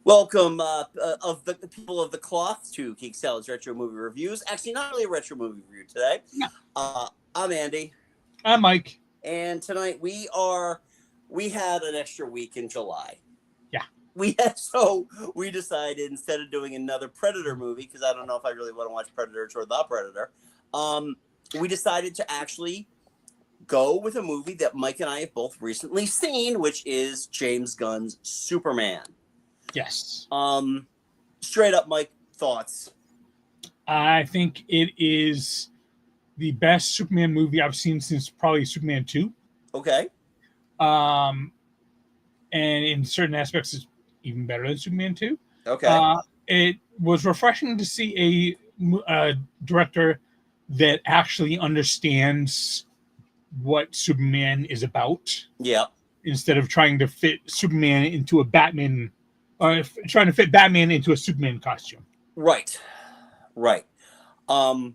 Welcome, of the people of the cloth, to Geek Salad's Retro Movie Reviews. Actually, not really a retro movie review today. No. I'm Andy. I'm Mike. And tonight we had an extra week in July. Yeah. So we decided, instead of doing another Predator movie, because I don't know if I really want to watch Predator or The Predator, we decided to actually go with a movie that Mike and I have both recently seen, which is James Gunn's Superman. Yes. Straight up, Mike, thoughts? I think it is the best Superman movie I've seen since probably Superman 2. Okay. And in certain aspects, it's even better than Superman 2. Okay. It was refreshing to see a director that actually understands what Superman is about. Yeah. Instead of trying to fit Superman into a Batman, or trying to fit Batman into a Superman costume. Right. And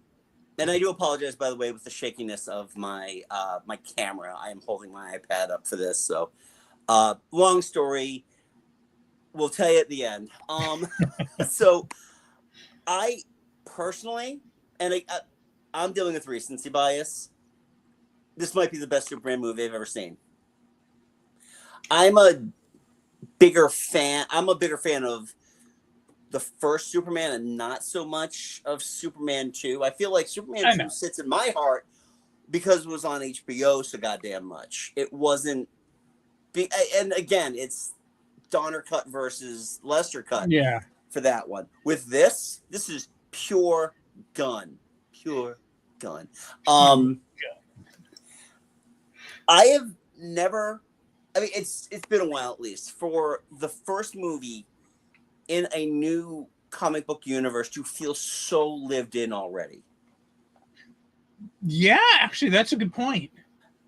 I do apologize, by the way, with the shakiness of my my camera. I am holding my iPad up for this, so long story. We'll tell you at the end. So I personally, and I'm dealing with recency bias, this might be the best Superman movie I've ever seen. I'm a bigger fan of the first Superman and not so much of Superman 2. I feel like Superman 2 sits in my heart because it was on HBO so goddamn much. It wasn't, and again, it's Donner cut versus Lester cut. Yeah. For that one. With this is pure Gunn. I have never, I mean, it's been a while at least, for the first movie in a new comic book universe to feel so lived in already. Yeah, actually, that's a good point.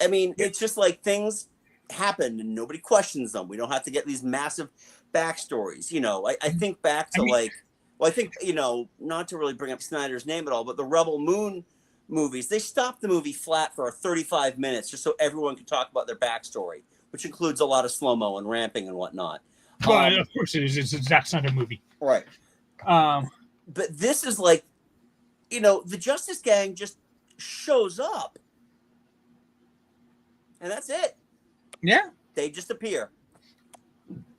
I mean, it's just like things happen and nobody questions them. We don't have to get these massive backstories. I think back to I think, not to really bring up Snyder's name at all, but the Rebel Moon movies, they stopped the movie flat for 35 minutes just so everyone could talk about their backstory, which includes a lot of slow-mo and ramping and whatnot. Well, of course it is. It's a Zack Snyder movie. Right. But this is like, the Justice Gang just shows up. And that's it. Yeah. They just appear.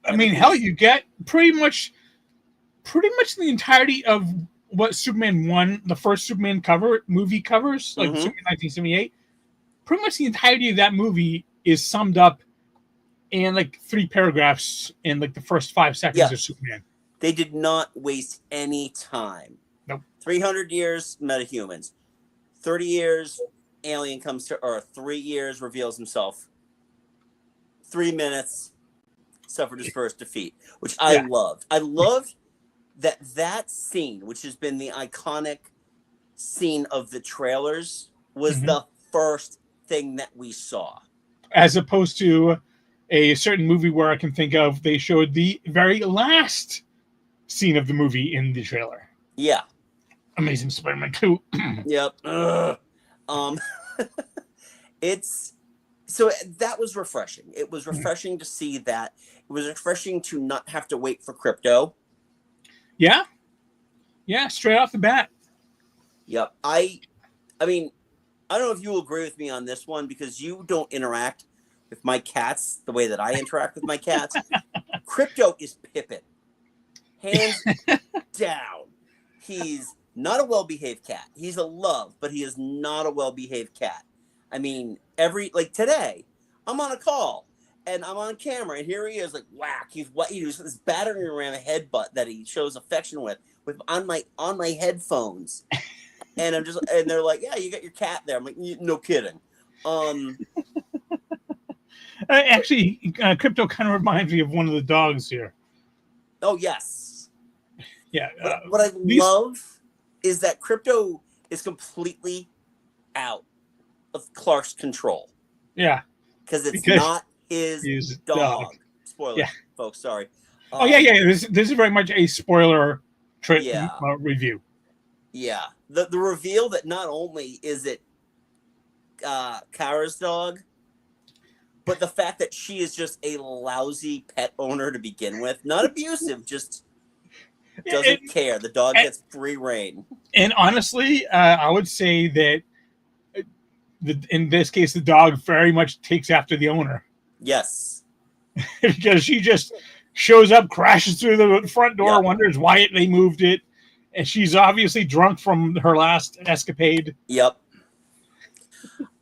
I mean, hell, you get pretty much the entirety of what Superman 1, the first Superman movie covers, like Superman 1978. Pretty much the entirety of that movie is summed up in like 3 paragraphs in like the first 5 seconds of Superman. They did not waste any time. Nope. 300 years, metahumans. 30 years, alien comes to Earth. 3 years, reveals himself. 3 minutes, suffered his first defeat, which I loved. I loved that scene, which has been the iconic scene of the trailers, was the first thing that we saw. As opposed to a certain movie where I can think of, they showed the very last scene of the movie in the trailer. Yeah. Amazing Spider-Man 2. Yep. So that was refreshing. It was refreshing to see that. It was refreshing to not have to wait for Crypto. Yeah. Yeah, straight off the bat. Yep. I mean, I don't know if you will agree with me on this one because you don't interact with my cats the way that I interact with my cats. Crypto is Pippin. Hands down. He's not a well-behaved cat. He's a love, but he is not a well-behaved cat. I mean, today, I'm on a call and I'm on camera and here he is, like, whack. He's this battering ram headbutt that he shows affection with on my headphones. And and they're like, yeah, you got your cat there. I'm like, no kidding. Actually, Crypto kind of reminds me of one of the dogs here. Oh, yes. Yeah. What I love is that Crypto is completely out of Clark's control. Yeah. Because it's not his dog. Spoiler, folks. Sorry. Yeah. This is very much a spoiler review. Yeah. The reveal that not only is it Kara's dog, But the fact that she is just a lousy pet owner to begin with, not abusive, just doesn't care. The dog gets free reign. And honestly, I would say that in this case, the dog very much takes after the owner. Yes. Because she just shows up, crashes through the front door, Yep. wonders why they moved it. And she's obviously drunk from her last escapade. Yep.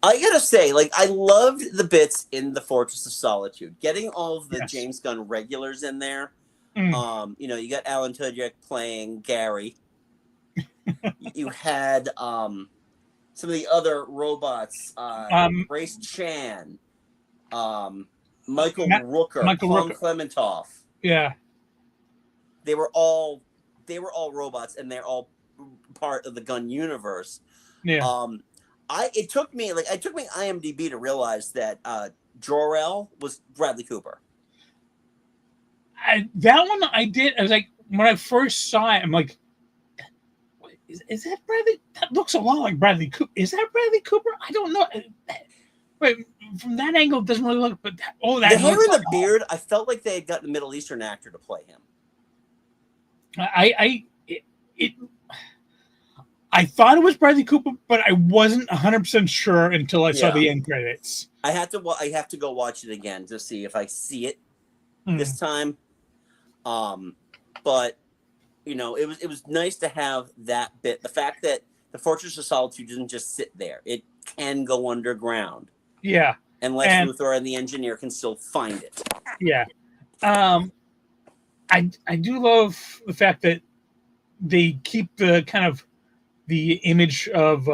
I gotta say, like, I loved the bits in the Fortress of Solitude. Getting all of the James Gunn regulars in there. You know, you got Alan Tudyk playing Gary. You had some of the other robots, Grace Chan, Michael Rooker, Paul Klementoff. Yeah. They were all robots, and they're all part of the Gunn universe. Yeah. It took me IMDb to realize that Jor-El was Bradley Cooper. That one I did. I was like, when I first saw it, I'm like, is that Bradley? That looks a lot like Bradley Cooper. Is that Bradley Cooper? I don't know. Wait, from that angle, it doesn't really look. But that the hair and the beard, I felt like they had gotten a Middle Eastern actor to play him. I thought it was Bradley Cooper, but I wasn't 100% sure until I saw the end credits. I have to go watch it again to see if I see it this time. But you know, it was nice to have that bit. The fact that the Fortress of Solitude doesn't just sit there; it can go underground. Yeah, and Lex Luthor and the engineer can still find it. Yeah, I do love the fact that they keep the kind of the image of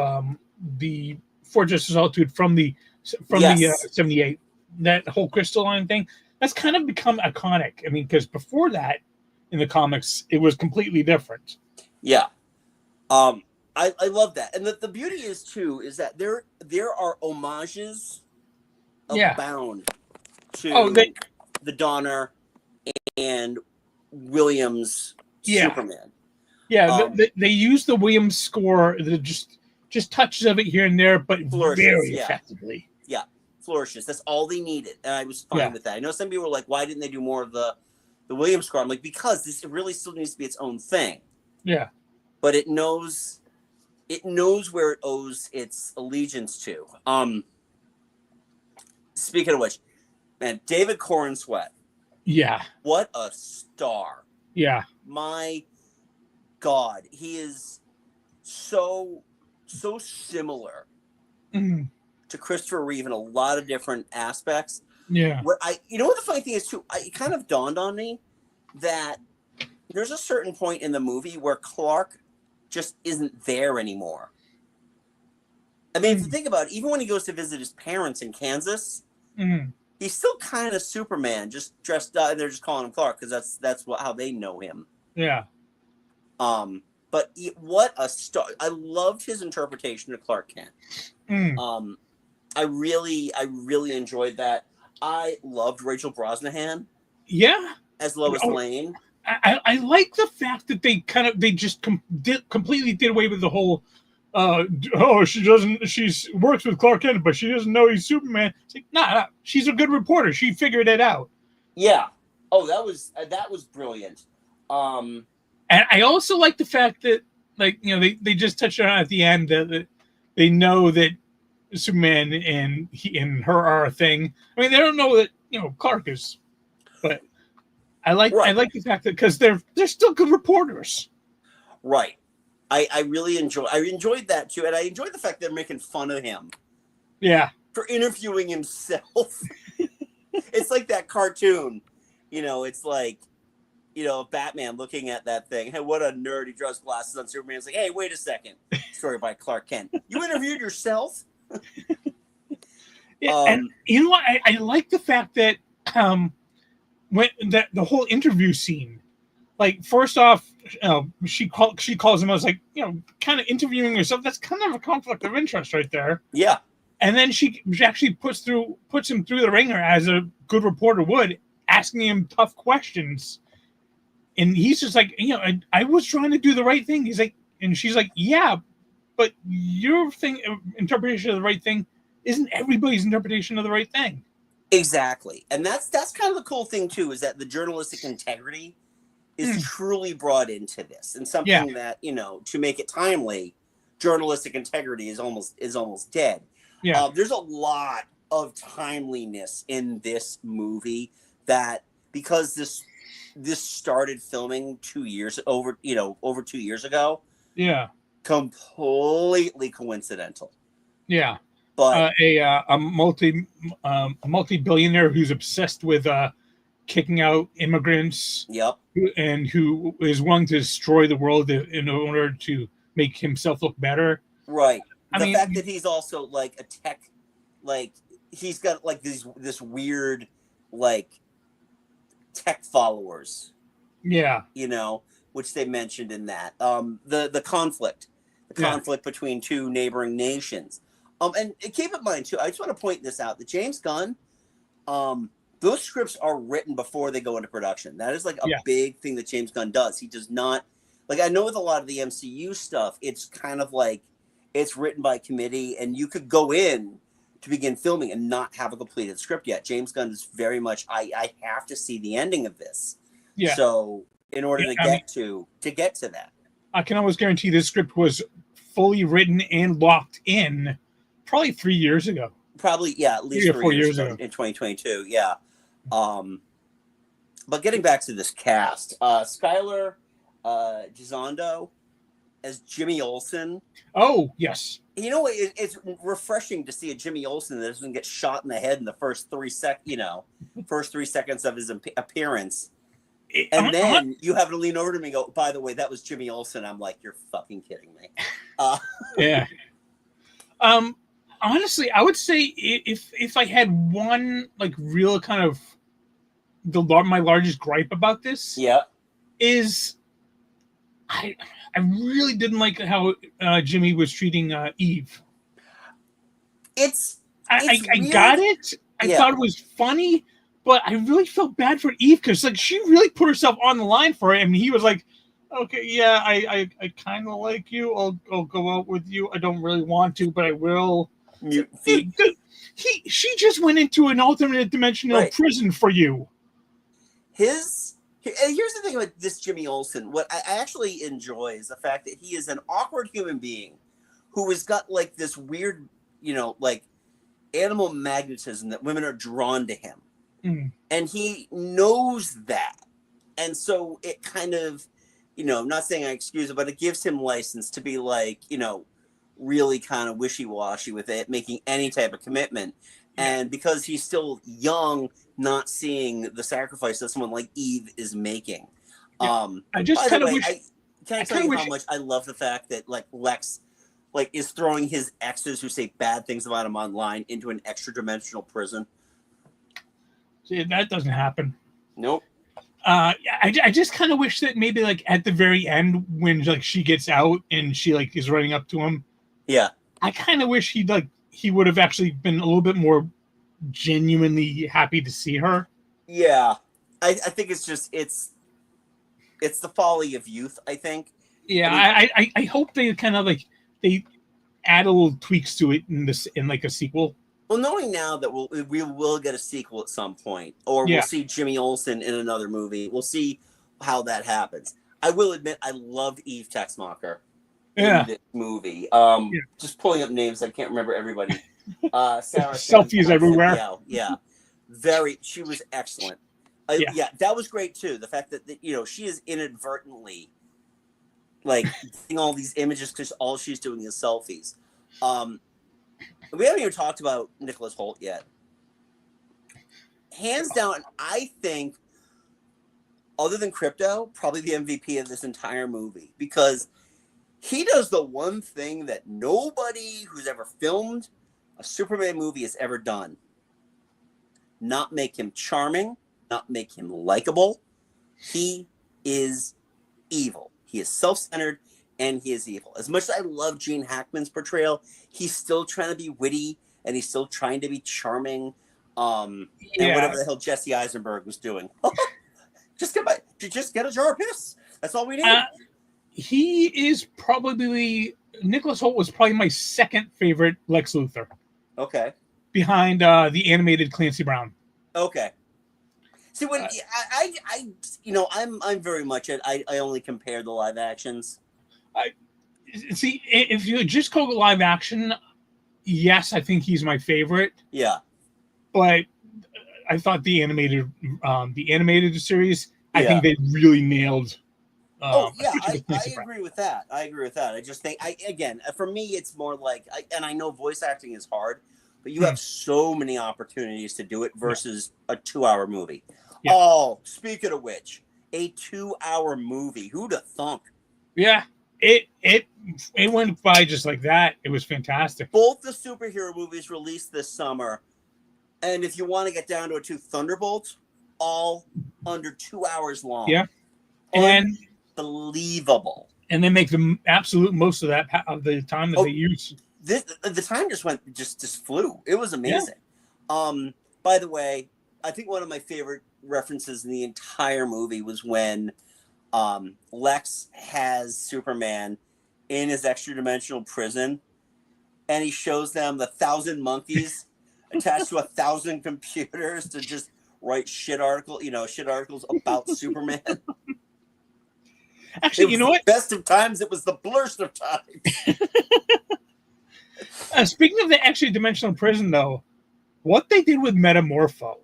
the Fortress of Solitude from the 78, that whole crystalline thing. That's kind of become iconic. I mean, because before that, in the comics, it was completely different. Yeah, I love that, and the beauty is too is that there are homages abound to the Donner and Williams Superman. Yeah, they use the Williams score, just touches of it here and there, but very effectively. Yeah, flourishes. That's all they needed, and I was fine with that. I know some people were like, "Why didn't they do more of the Williams score?" I'm like, because this really still needs to be its own thing. Yeah, but it knows where it owes its allegiance to. Speaking of which, man, David Corenswet. Yeah, what a star. Yeah, my God, he is so similar to Christopher Reeve in a lot of different aspects. Yeah. What the funny thing is too, it kind of dawned on me that there's a certain point in the movie where Clark just isn't there anymore. I mean, if you think about it, even when he goes to visit his parents in Kansas, he's still kind of Superman, just dressed up, and they're just calling him Clark because that's how they know him. Yeah. But what a star! I loved his interpretation of Clark Kent. I really enjoyed that. I loved Rachel Brosnahan. Yeah. As Lois Lane. I like the fact that they just completely did away with the whole she works with Clark Kent, but she doesn't know he's Superman. It's like, nah, she's a good reporter. She figured it out. Yeah. Oh, that was brilliant. And I also like the fact that, like, you know, they just touched on at the end that they know that Superman and he and her are a thing. I mean, they don't know that, you know, Clark is, but I like the fact that because they're still good reporters. Right. I really enjoyed that too, and I enjoyed the fact that they're making fun of him. Yeah. For interviewing himself. It's like that cartoon. You know, it's like, you know, Batman looking at that thing. Hey, what a nerd. He draws glasses on Superman. It's like, hey, wait a second. Story by Clark Kent. You interviewed yourself? And you know what? I like the fact that when the whole interview scene, like, first off, she calls him. I was like, you know, kind of interviewing herself. That's kind of a conflict of interest right there. Yeah. And then she actually puts him through the ringer as a good reporter would, asking him tough questions. And he's just like, you know, I was trying to do the right thing. He's like, and she's like, yeah, but your interpretation of the right thing isn't everybody's interpretation of the right thing. Exactly. And that's kind of the cool thing too, is that the journalistic integrity is truly brought into this. And Yeah. something that, to make it timely, journalistic integrity is almost dead. Yeah. There's a lot of timeliness in this movie that, because this started filming over 2 years ago. Yeah. Completely coincidental. Yeah. But A multi-billionaire who's obsessed with kicking out immigrants. Yep. And who is willing to destroy the world in order to make himself look better. Right. I The mean, fact that he's also like a tech, like he's got like this weird like tech followers. Yeah. Which they mentioned in that. The conflict between two neighboring nations. And keep in mind too, I just want to point this out, that James Gunn, those scripts are written before they go into production. That is like a big thing that James Gunn does. He does not, like, I know with a lot of the MCU stuff, it's kind of like it's written by committee, and you could go in to begin filming and not have a completed script yet. James Gunn is very much, I have to see the ending of this. Yeah. So in order to get to that, I can almost guarantee this script was fully written and locked in probably 3 years ago. Probably, yeah, at least 3 years ago in 2022. Yeah. But getting back to this cast, Skylar Gisondo as Jimmy Olsen. Oh, yes. It's refreshing to see a Jimmy Olsen that doesn't get shot in the head in the first 3 seconds of his appearance. And then you have to lean over to me and go, by the way, that was Jimmy Olsen. I'm like, you're fucking kidding me. Yeah. Honestly, I would say if I had one like real kind of my largest gripe about this, is I really didn't like how Jimmy was treating Eve. I got it. I thought it was funny, but I really felt bad for Eve because like she really put herself on the line for it, and he was like, "Okay, yeah, I kind of like you. I'll go out with you. I don't really want to, but I will." She just went into an alternate dimensional prison for you. Here's the thing about this Jimmy Olsen. What I actually enjoy is the fact that he is an awkward human being who has got like this weird, like animal magnetism that women are drawn to him. And he knows that. And so it kind of, I'm not saying I excuse it, but it gives him license to be like, really kind of wishy-washy with it, making any type of commitment. And because he's still young, not seeing the sacrifice that someone like Eve is making. I just kind of wish. Can I tell you how much I love the fact that like Lex, like, is throwing his exes who say bad things about him online into an extra dimensional prison? See, that doesn't happen. Nope. I just kind of wish that maybe like at the very end when like she gets out and she like is running up to him. Yeah. I kind of wish he would have actually been a little bit more genuinely happy to see her. Yeah. I think it's just it's the folly of youth, I think. Yeah, I hope they kind of like they add a little tweaks to it in like a sequel. Well, knowing now that we will get a sequel at some point, or we'll see Jimmy Olsen in another movie. We'll see how that happens. I will admit I loved Eve Texmacher in this movie. Just pulling up names, I can't remember everybody. Sarah Selfies everywhere. Yeah. She was excellent. Yeah, that was great too. The fact that she is inadvertently like getting all these images because all she's doing is selfies. We haven't even talked about Nicholas Hoult yet. Hands down, I think, other than Crypto, probably the MVP of this entire movie, because he does the one thing that nobody who's ever filmed a Superman movie has ever done. Not make him charming, not make him likable. He is evil. He is self-centered, and he is evil. As much as I love Gene Hackman's portrayal, he's still trying to be witty, and he's still trying to be charming. And whatever the hell Jesse Eisenberg was doing. just get a jar of piss. That's all we need. He is probably Nicholas Hoult was probably my second favorite Lex Luthor. Okay. behind the animated Clancy Brown. Okay. See, when I'm very much I only compare the live actions. See, if you just go live action, yes, I think he's my favorite. Yeah. But I thought the animated series, I Yeah. think they really nailed. Yeah, especially with I Clancy Brown. agree with that. I just think again, for me, it's more like, and I know voice acting is hard, but you have so many opportunities to do it versus a 2-hour movie. Yeah. Oh, speaking of which, a 2-hour movie. Who'd have thunk? Yeah, it went by just like that. It was fantastic. Both the superhero movies released this summer, and if you want to get down to it, two Thunderbolts, all under 2 hours long. Yeah, and unbelievable. And they make the absolute most of that of the time that they use. The time just flew. It was amazing. Yeah. By the way, I think one of my favorite references in the entire movie was when Lex has Superman in his extra dimensional prison, and he shows them the 1,000 monkeys attached to 1,000 computers to just write shit articles about Superman. Actually, you know what? Best of times, it was the blurst of times. Speaking of the extra dimensional prison, though, what they did with Metamorpho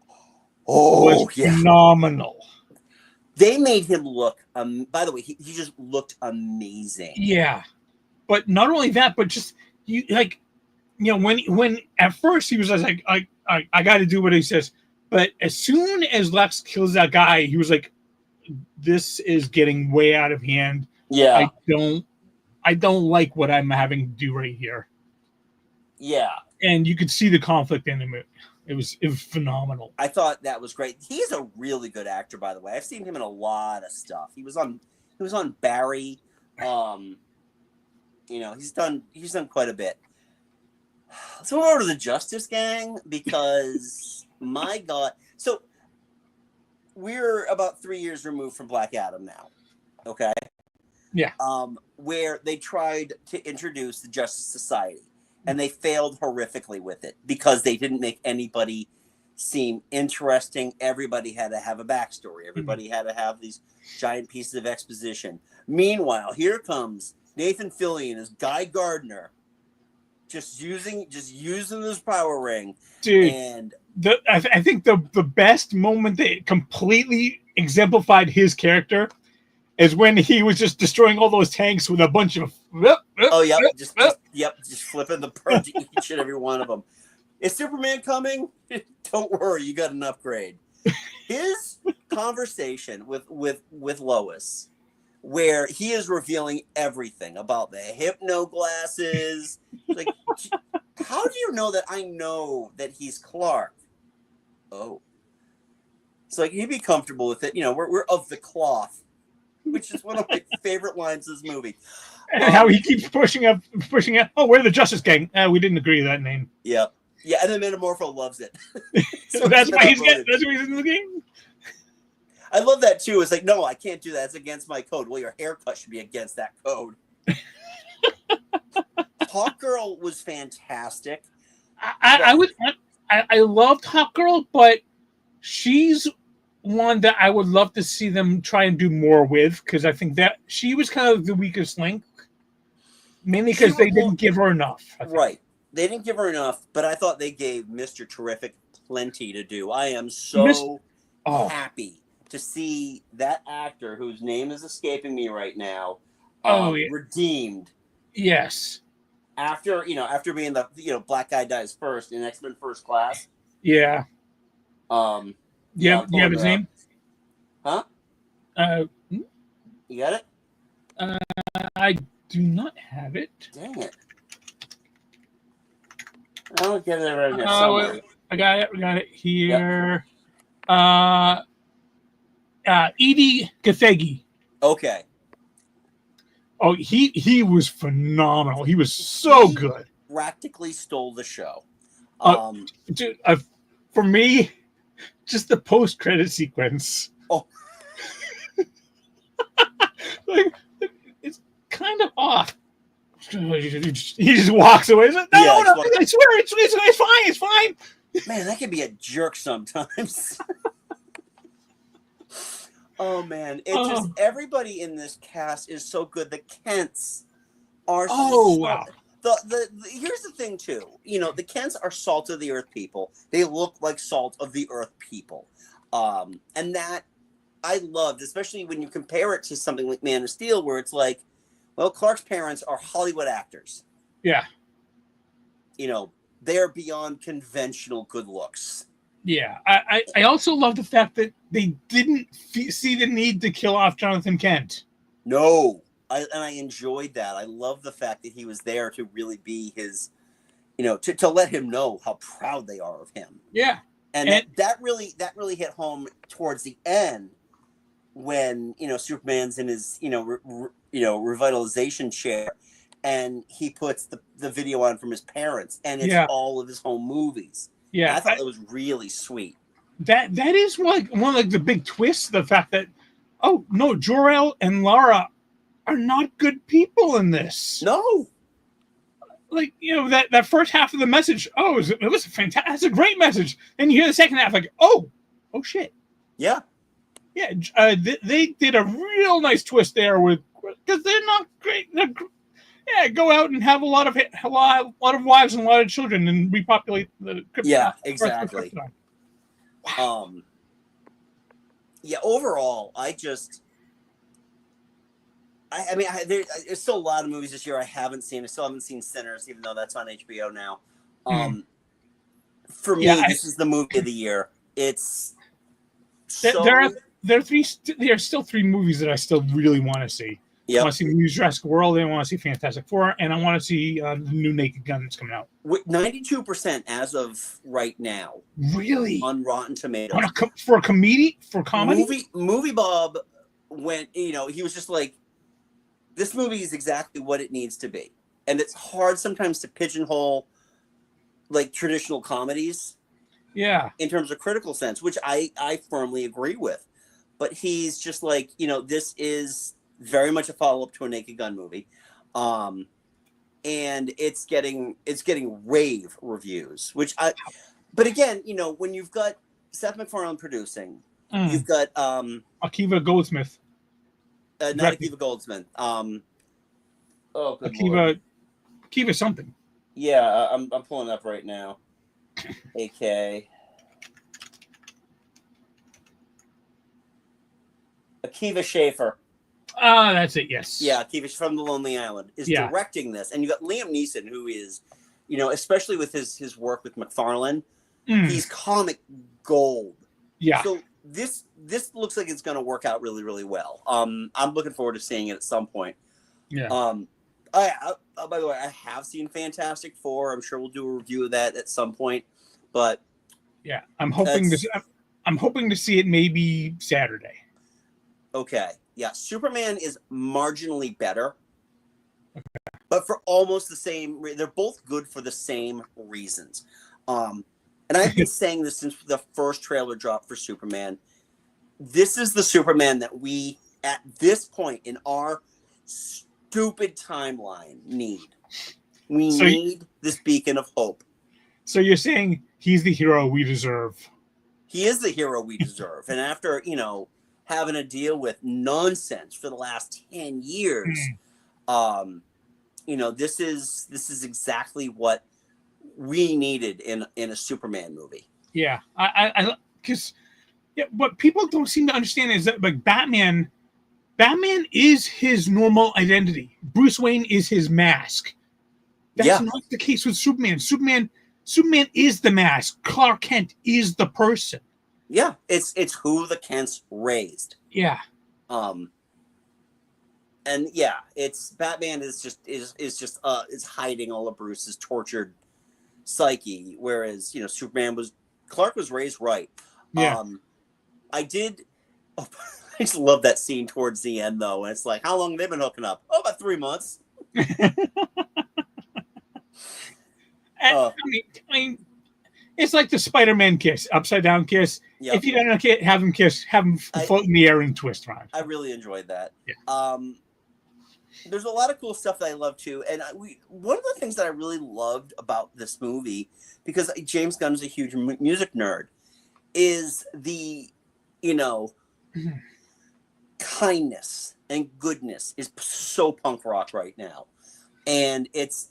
was phenomenal. They made him look. By the way, he just looked amazing. Yeah, but not only that, but just when at first he was like, I got to do what he says, but as soon as Lex kills that guy, he was like, this is getting way out of hand. Yeah, I don't like what I'm having to do right here. Yeah, and you could see the conflict in him. It was phenomenal. I thought that was great. He's a really good actor, by the way. I've seen him in a lot of stuff. He was on Barry. He's done quite a bit. Let's move over to the Justice Gang, because my God. So we're about 3 years removed from Black Adam now. Okay. Yeah. Where they tried to introduce the Justice Society, and they failed horrifically with it because they didn't make anybody seem interesting. Everybody had to have a backstory. Everybody had to have these giant pieces of exposition. Meanwhile, here comes Nathan Fillion as Guy Gardner, just using his power ring. Dude, and I think the best moment that completely exemplified his character is when he was just destroying all those tanks with a bunch of just flipping the bird to each and every one of them. Is Superman coming? Don't worry, you got an upgrade. His conversation with Lois, where he is revealing everything about the hypno glasses. Like, how do you know that I know that he's Clark? Oh, it's like, he'd be comfortable with it. We're of the cloth, which is one of my favorite lines of this movie. And how he keeps pushing up. Oh, we're the Justice Gang. We didn't agree to that name. Yeah, and then Metamorpho loves it. So that's why he's in the game. I love that too. It's like, no, I can't do that. It's against my code. Well, your haircut should be against that code. Hawkgirl was fantastic. I loved Hawkgirl, but she's one that I would love to see them try and do more with, because I think that she was kind of the weakest link, mainly because they didn't give her enough. Right. They didn't give her enough, but I thought they gave Mr. Terrific plenty to do. I am so happy to see that actor, whose name is escaping me right now, redeemed. Yes. After being the black guy dies first in X-Men First Class. Yeah. You have his name? Huh? You got it? I do not have it. Dang it. I'll get it right here somewhere. I got it. We got it here. Yep. Edie Gathegi. Okay. Oh, he was phenomenal. He was so good. Practically stole the show. Dude, for me, just the post-credit sequence. Oh. Like, it's kind of off. He just walks away. He's like, no, Yeah, no, I swear, it's fine, it's fine. Man, that can be a jerk sometimes. Oh man, it's just everybody in this cast is so good. The Kents are wow. The here's the thing too. You know, the Kents are salt of the earth people. They look like salt of the earth people. And that I loved, especially when you compare it to something like Man of Steel, where it's like, well, Clark's parents are Hollywood actors. Yeah. You know, they're beyond conventional good looks. Yeah. I also love the fact that they didn't see the need to kill off Jonathan Kent. No. And I enjoyed that. I love the fact that he was there to really be his, you know, to let him know how proud they are of him. Yeah. And that really hit home towards the end when, you know, Superman's in his, revitalization chair and he puts the video on from his parents and it's all of his home movies. Yeah. And I thought it was really sweet. That is one of the big twists, the fact that, oh no, Jor-El and Lara are not good people in this. No. Like, you know, that first half of the message, it was a fantastic, that's a great message. And you hear the second half, like, oh shit. Yeah. Yeah, they did a real nice twist there because they're not great. Go out and have a lot of wives and a lot of children and repopulate the Krypton. Yeah, exactly. Wow. Overall, there's still a lot of movies this year I haven't seen. I still haven't seen Sinners, even though that's on HBO now. For me, this is the movie of the year. It's there are still three movies that I still really want to see. Yep. I want to see the new Jurassic World, and I want to see Fantastic Four, and I want to see the new Naked Gun that's coming out. 92% as of right now. Really? On Rotten Tomatoes. For comedy? Movie Bob went, he was just like, this movie is exactly what it needs to be. And it's hard sometimes to pigeonhole like traditional comedies. Yeah. In terms of critical sense, which I firmly agree with. But he's just like, this is very much a follow-up to a Naked Gun movie. And it's getting rave reviews, but again, when you've got Seth MacFarlane producing, you've got Akiva Goldsmith. Not Akiva Goldsmith. Akiva something. Yeah, I'm pulling it up right now. AK. Akiva Schaffer. That's it, yes. Yeah, Akiva from The Lonely Island is directing this. And you got Liam Neeson, who is, especially with his work with MacFarlane, he's comic gold. Yeah. So this looks like it's going to work out really, really well. I'm looking forward to seeing it at some point. Yeah. By the way, I have seen Fantastic Four. I'm sure we'll do a review of that at some point. But yeah, I'm hoping to see it maybe Saturday. Okay. Yeah, Superman is marginally better, but for almost the same. They're both good for the same reasons. And I've been saying this since the first trailer dropped for Superman. This is the Superman that we, at this point in our stupid timeline, need. We need this beacon of hope. So you're saying he's the hero we deserve? He is the hero we deserve. And after, having to deal with nonsense for the last 10 years, this is exactly what we needed in a Superman movie. Yeah, what people don't seem to understand is that like Batman is his normal identity. Bruce Wayne is his mask. That's not the case with Superman. Superman is the mask. Clark Kent is the person. Yeah, it's who the Kents raised. Yeah. And yeah, it's Batman is hiding all of Bruce's tortured psyche, whereas Clark was raised right. Yeah. I just love that scene towards the end though, and it's like, how long have they been hooking up? Oh, about 3 months. I mean, it's like the Spider-Man kiss, upside down kiss. Yep. If you don't have him float in the air and twist around. I really enjoyed that. Yeah. there's a lot of cool stuff that I love too. And one of the things that I really loved about this movie, because James Gunn is a huge music nerd, is the, you know, kindness and goodness is so punk rock right now. And it's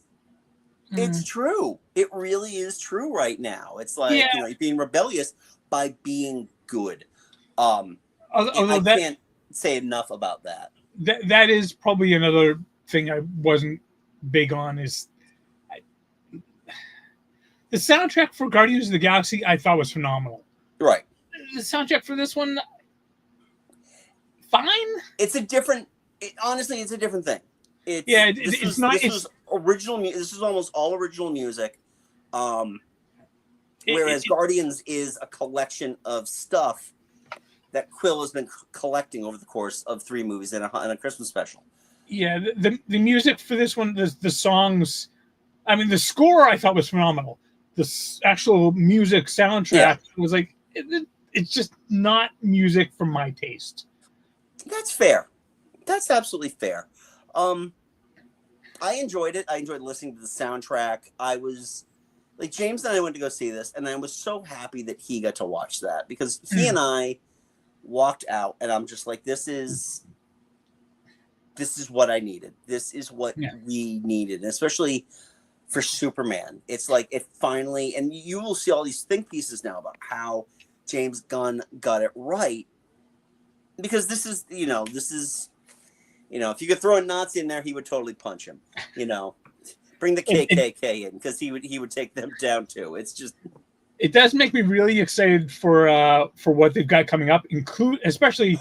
true. It really is true right now. It's like, you know, you're being rebellious by being good. Although I can't say enough about that. That is probably another thing I wasn't big on is the soundtrack for Guardians of the Galaxy I thought was phenomenal. Right. The soundtrack for this one, fine. It's a different. Honestly, it's a different thing. It's not. This was original. This is almost all original music. Whereas Guardians is a collection of stuff that Quill has been collecting over the course of 3 movies and a Christmas special. Yeah, the music for this one, the songs, I mean, the score I thought was phenomenal. The actual music soundtrack was like, it's just not music for my taste. That's fair. That's absolutely fair. I enjoyed it. I enjoyed listening to the soundtrack. I was like, James and I went to go see this, and I was so happy that he got to watch that, because he and I walked out, and I'm just like, this is what I needed. This is what we needed, and especially for Superman. It's like it finally, and you will see all these think pieces now about how James Gunn got it right, because this is, if you could throw a Nazi in there, he would totally punch him. Bring the KKK in, because he would take them down too. It's just. It does make me really excited for what they've got coming up, especially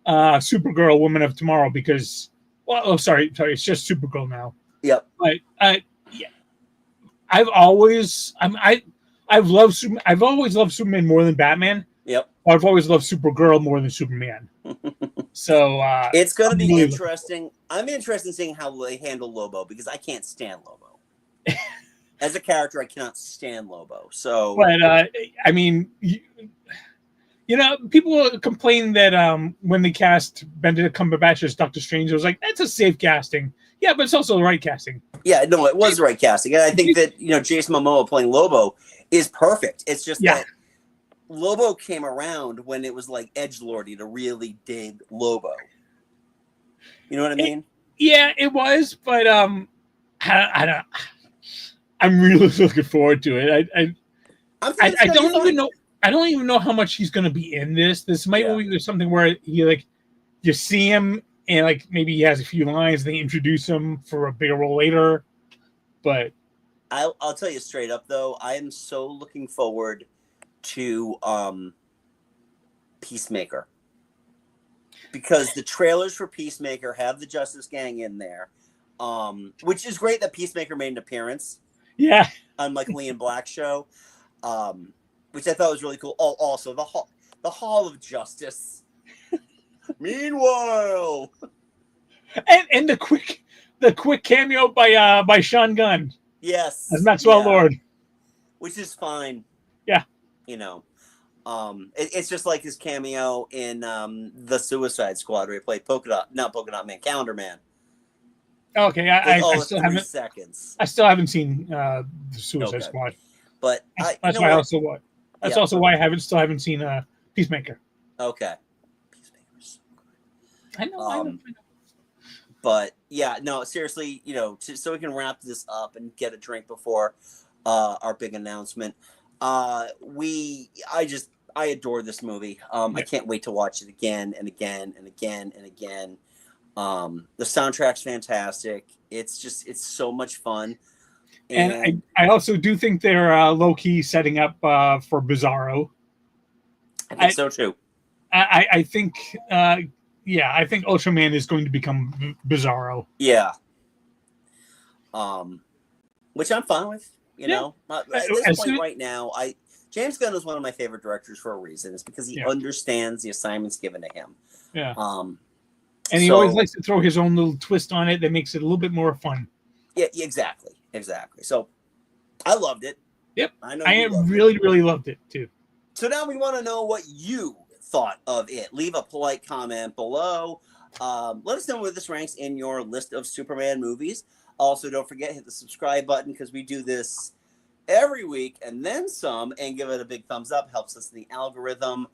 Supergirl, Woman of Tomorrow, because sorry, it's just Supergirl now. Yep. But I've always loved Superman more than Batman. Yep. I've always loved Supergirl more than Superman. So it's going to be interesting. I'm interested in seeing how they handle Lobo, because I can't stand Lobo. As a character, I cannot stand Lobo. So, but I mean, people complain that when they cast Benedict Cumberbatch as Doctor Strange, it was like, that's a safe casting. Yeah, but it's also the right casting. Yeah, no, it was the right casting, and I think that Jason Momoa playing Lobo is perfect. It's just that Lobo came around when it was like edgelordy to really dig Lobo. You know what I mean? It was, but I don't. I'm really looking forward to it. I don't even know. I don't even know how much he's going to be in this. This might be something where you see him and maybe he has a few lines. They introduce him for a bigger role later. But I'll tell you straight up though, I am so looking forward to Peacemaker, because the trailers for Peacemaker have the Justice Gang in there, which is great that Peacemaker made an appearance. Yeah, on Lee and Black show, which I thought was really cool. Oh, also the Hall of Justice. Meanwhile, and the quick cameo by Sean Gunn. Yes, as Maxwell Lord, which is fine. Yeah, it's just like his cameo in the Suicide Squad, where he played not Polka Dot Man, Calendar Man. Okay, I still haven't. Seconds. I still haven't seen the Suicide Squad, but that's why also why I still haven't seen Peacemaker. Okay, Peacemaker's so good. I know. But no, seriously, so we can wrap this up and get a drink before our big announcement. I adore this movie. I can't wait to watch it again and again and again and again. The soundtrack's fantastic. It's so much fun. And I also do think they're low-key setting up for Bizarro. I think so too. I think I think Ultraman is going to become Bizarro. Yeah. Which I'm fine with. At this point right now, James Gunn is one of my favorite directors for a reason. It's because he understands the assignments given to him. Yeah. And he always likes to throw his own little twist on it that makes it a little bit more fun. Yeah, exactly. So I loved it. Yep. I really loved it too. So now we want to know what you thought of it. Leave a polite comment below. Let us know where this ranks in your list of Superman movies. Also, don't forget, hit the subscribe button because we do this every week and then some, and give it a big thumbs up. Helps us in the algorithm.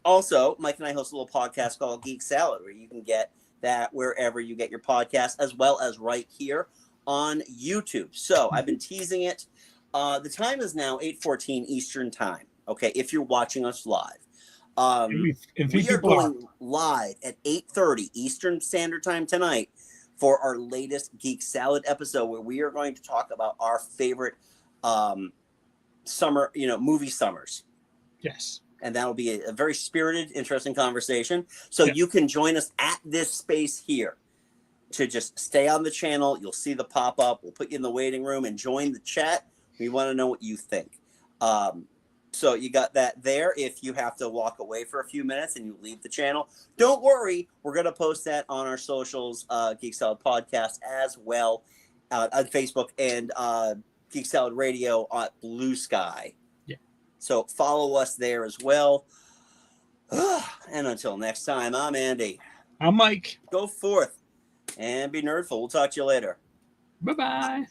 Also, Mike and I host a little podcast called Geek Salad, where you can get that wherever you get your podcast, as well as right here on YouTube. So I've been teasing it. The time is now 8:14 Eastern time. Okay, if you're watching us live. We are going live at 8:30 Eastern Standard Time tonight for our latest Geek Salad episode, where we are going to talk about our favorite summer, movie summers. Yes. And that'll be a very spirited, interesting conversation. So you can join us at this space here to just stay on the channel. You'll see the pop-up. We'll put you in the waiting room and join the chat. We want to know what you think. So you got that there. If you have to walk away for a few minutes and you leave the channel, don't worry. We're going to post that on our socials, Geek Salad Podcast, as well on Facebook, and Geek Salad Radio on Blue Sky. Yeah. So follow us there as well. And until next time, I'm Andy. I'm Mike. Go forth and be nerdful. We'll talk to you later. Bye-bye.